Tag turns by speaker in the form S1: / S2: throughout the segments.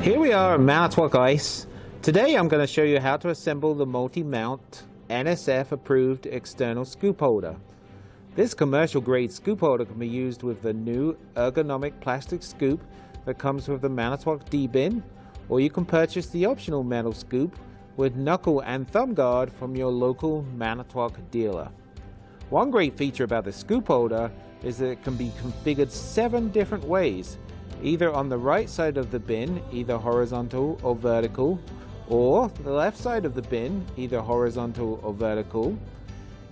S1: Here we are at Manitowoc Ice. Today I'm going to show you how to assemble the multi-mount NSF approved external scoop holder. This commercial grade scoop holder can be used with the new ergonomic plastic scoop that comes with the Manitowoc D-bin, or you can purchase the optional metal scoop with knuckle and thumb guard from your local Manitowoc dealer. One great feature about the scoop holder is that it can be configured 7 different ways, either on the right side of the bin, either horizontal or vertical, or the left side of the bin, either horizontal or vertical.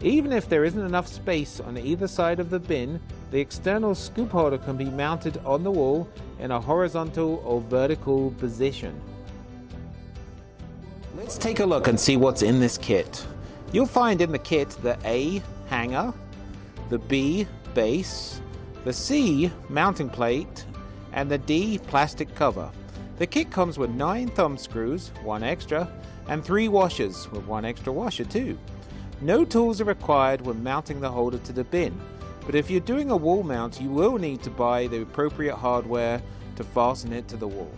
S1: Even if there isn't enough space on either side of the bin, the external scoop holder can be mounted on the wall in a horizontal or vertical position. Let's take a look and see what's in this kit. You'll find in the kit the A hanger, the B base, the C mounting plate, and the D plastic cover. The kit comes with 9 thumb screws, 1 extra, and 3 washers with 1 extra washer too. No tools are required when mounting the holder to the bin, but if you're doing a wall mount, you will need to buy the appropriate hardware to fasten it to the wall.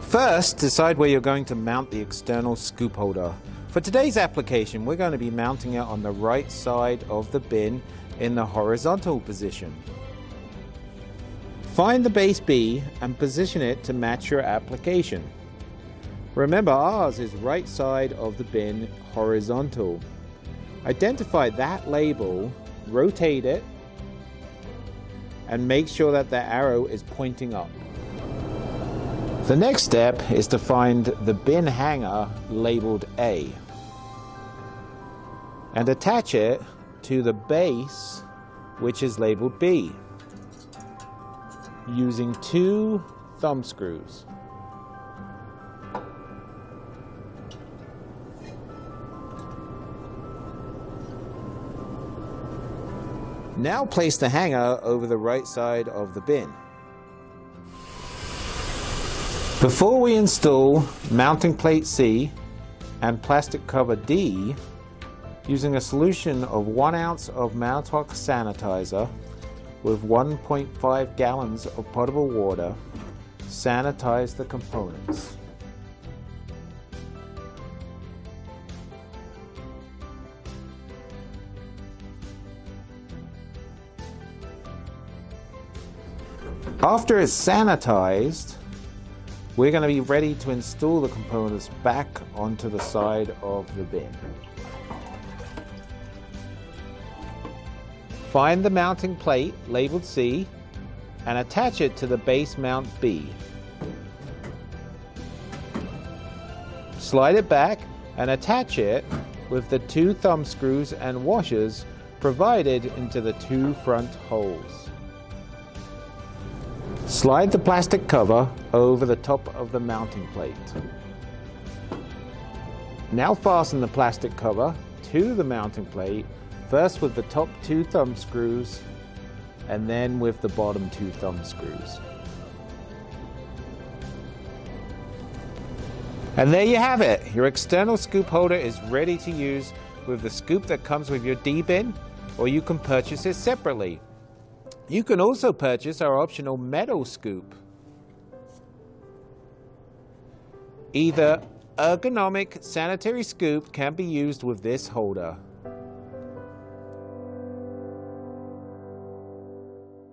S1: First, decide where you're going to mount the external scoop holder. For today's application, we're going to be mounting it on the right side of the bin in the horizontal position. Find the base B and position it to match your application. Remember, ours is right side of the bin horizontal. Identify that label, rotate it, and make sure that the arrow is pointing up. The next step is to find the bin hanger labeled A and attach it to the base, which is labeled B, using 2 thumb screws. Now place the hanger over the right side of the bin. Before we install mounting plate C and plastic cover D, using a solution of 1 ounce of Manitowoc sanitizer with 1.5 gallons of potable water, sanitize the components. After it's sanitized, we're going to be ready to install the components back onto the side of the bin. Find the mounting plate labeled C and attach it to the base mount B. Slide it back and attach it with the 2 thumb screws and washers provided into the 2 front holes. Slide the plastic cover over the top of the mounting plate. Now fasten the plastic cover to the mounting plate, first with the top 2 thumb screws and then with the bottom 2 thumb screws. And there you have it! Your external scoop holder is ready to use with the scoop that comes with your D-bin, or you can purchase it separately. You can also purchase our optional metal scoop. Either ergonomic sanitary scoop can be used with this holder.